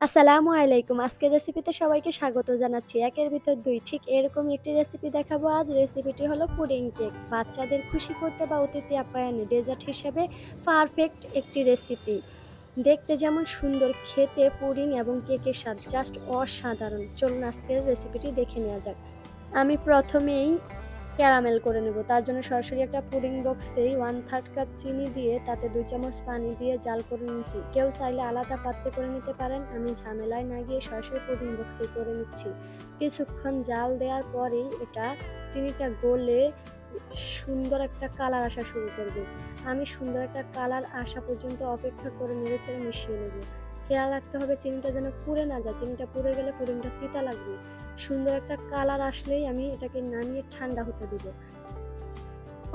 আসসালামু আলাইকুম। আজকের রেসিপিতে সবাইকে স্বাগত জানাচ্ছি। একের ভিতর ২ ঠিক এরকমই একটি রেসিপি দেখাবো আজ। রেসিপিটি হলো পুডিং কেক। বাচ্চাদের খুশি করতে বা অতিথি আপ্যায়নে ডেজার্ট হিসেবে পারফেক্ট একটি রেসিপি। দেখতে যেমন সুন্দর, খেতে পুডিং এবং কেকের স্বাদ জাস্ট অসাধারণ। চলুন আজকের রেসিপিটি দেখে নেওয়া যাক। আমি প্রথমেই ক্যারামেল করে নেব। তার জন্য সরাসরি একটা পুডিং বক্সেই 1/3 কাপ চিনি দিয়ে তাতে 2 চামচ পানি দিয়ে জাল করে নিচ্ছি। কেউ চাইলে আলাদা পাত্রে করে নিতে পারেন। আমি ঝামেলায় না গিয়ে সরাসরি পুডিং বক্সেই করে নিচ্ছি। কিছুক্ষণ জাল দেওয়ার পরেই এটা চিনিটা গলে সুন্দর একটা কালার আসা শুরু করবে। আমি সুন্দর একটা কালার আসা পর্যন্ত অপেক্ষা করে নেড়েচেড়ে মিশিয়ে নেব। খেয়াল রাখতে হবে চিনিটা যেন পুড়ে না যায়। চিনিটা পুড়ে গেলে পুডিংটা তিতা লাগবে। সুন্দর একটা কালার আসলেই আমি এটাকে নামিয়ে ঠান্ডা হতে দিব।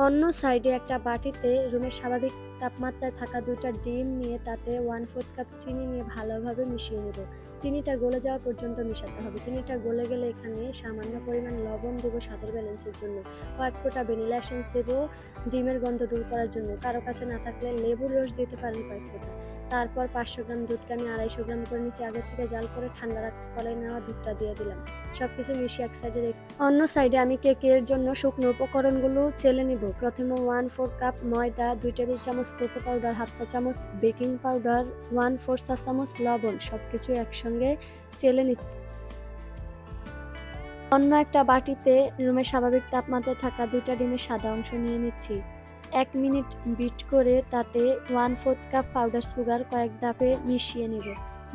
অন্য সাইডে একটা বাটিতে রুমের স্বাভাবিক তাপমাত্রায় থাকা 2টা ডিম নিয়ে তাতে 1/4 কাপ চিনি নিয়ে ভালোভাবে মিশিয়ে নেব। চিনিটা গলে যাওয়া পর্যন্ত মিশাতে হবে। চিনিটা গলে গেলে এখানে সামান্য পরিমাণ লবণ দেব স্বাদের ব্যালেন্সের জন্য। কয়েক ফোঁটা ভ্যানিলা এসেন্স দেব ডিমের গন্ধ দূর করার জন্য। কারো কাছে না থাকলে লেবুর রস দিতে পারেন কয়েক ফোঁটা। তারপর 500 গ্রাম দুধকে আমি 250 গ্রাম করে নিচে আগে থেকে জাল করে ঠান্ডা করে নেওয়া দুধটা দিয়ে দিলাম। সবকিছু মিশিয়ে এক সাইডে অন্য সাইডে আমি কেকের জন্য শুকনো উপকরণগুলো চেলে নিব। প্রথমে 1/4 কাপ ময়দা, 2 টেবিল চামচ কোকো পাউডার, 1/2 চা চামচ বেকিং পাউডার, 1/4 চা চামচ লবণ সবকিছু একসঙ্গে চেলে নিচ্ছি। অন্য একটা বাটিতে রুমের স্বাভাবিক তাপমাত্রায় থাকা 2টা ডিমের সাদা অংশ নিয়ে নিচ্ছি। 1 মিনিট বিট করে তাতে 1/4 কাপ পাউডার সুগার কয়েক ধাপে মিশিয়ে নেব।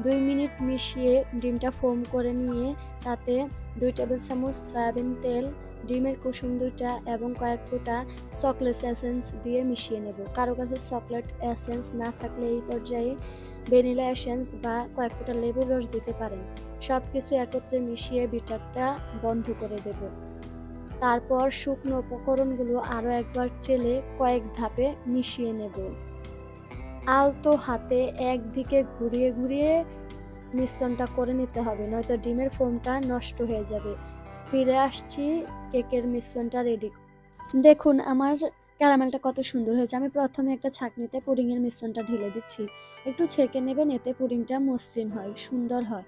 2 মিনিট মিশিয়ে ডিমটা ফোম করে নিয়ে তাতে 2 টেবিল চামচ সয়াবিন তেল, ডিমের কুসুম 2টা এবং কয়েক ফোঁটা চকলেট এসেন্স দিয়ে মিশিয়ে নেব। কারো কাছে চকলেট এসেন্স না থাকলে এই পর্যায়ে ভ্যানিলা এসেন্স বা কয়েক ফোঁটা লেবুর রস দিতে পারেন। সবকিছু একত্রে মিশিয়ে বিটারটা বন্ধ করে দেব। তারপর শুকনো উপকরণগুলো আরও একবার চেলে কয়েক ধাপে মিশিয়ে নেব। আলতো হাতে একদিকে ঘুরিয়ে ঘুরিয়ে মিশ্রণটা করে নিতে হবে, নয়তো ডিমের ফোমটা নষ্ট হয়ে যাবে। ফিরে আসছি কেকের মিশ্রণটা রেডি। দেখুন আমার ক্যারামেলটা কত সুন্দর হয়েছে। আমি প্রথমে একটা ছাঁকনিতে পুডিংয়ের মিশ্রণটা ঢেলে দিচ্ছি। একটু ছেঁকে নেবেন, এতে পুডিংটা মসৃণ হয়, সুন্দর হয়।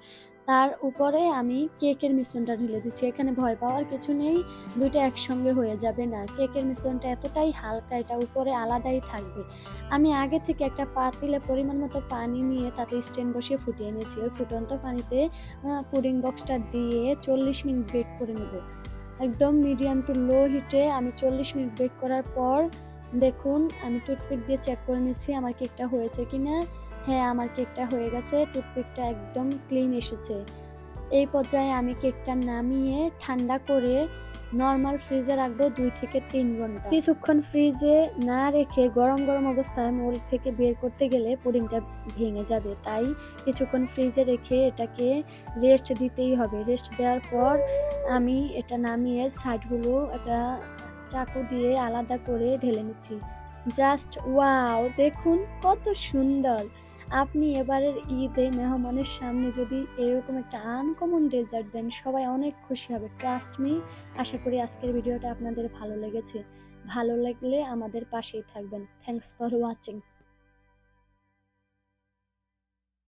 তার উপরে আমি কেকের মিশ্রণটা ঢেলে দিচ্ছি। এখানে ভয় পাওয়ার কিছু নেই, 2টা একসঙ্গে হয়ে যাবে না। কেকের মিশ্রণটা এতটাই হালকা, এটা উপরে আলাদাই থাকবে। আমি আগে থেকে একটা পাতিলে পরিমাণ মতো পানি নিয়ে তাতে স্ট্যান্ড বসিয়ে ফুটিয়ে নিয়েছি। ওই ফুটন্ত পানিতে পুডিং বক্সটা দিয়ে 40 মিনিট বেক করে নেব। একদম মিডিয়াম টু লো হিটে আমি 40 মিনিট বেক করার পর দেখুন আমি টুথপিক দিয়ে চেক করে নিচ্ছি আমার কেকটা হয়েছে কিনা। হ্যাঁ, আমার কেকটা হয়ে গেছে। টুথপিকটা একদম ক্লিন এসেছে। এই পর্যায়ে আমি কেকটা নামিয়ে ঠান্ডা করে নরমাল ফ্রিজে রাখবো 2 থেকে 3 ঘন্টা। কিছুক্ষণ ফ্রিজে না রেখে গরম গরম অবস্থায় মোল্ড থেকে বের করতে গেলে পুডিংটা ভেঙে যাবে। তাই কিছুক্ষণ ফ্রিজে রেখে এটাকে রেস্ট দিতেই হবে। রেস্ট দেওয়ার পর আমি এটা নামিয়ে সাইডগুলো একটা চাকু দিয়ে আলাদা করে ঢেলে নিচ্ছি। Just wow! দেখুন কত সুন্দর! আপনি এবারের ঈদে মেহমানের সামনে যদি এরকম একটা আনকমন ডেজার্ট দেন, সবাই অনেক খুশি হবে। Trust me. আশা করি আজকের ভিডিওটা আপনাদের ভালো লেগেছে। ভালো লাগলে আমাদের পাশেই থাকবেন। Thanks for watching.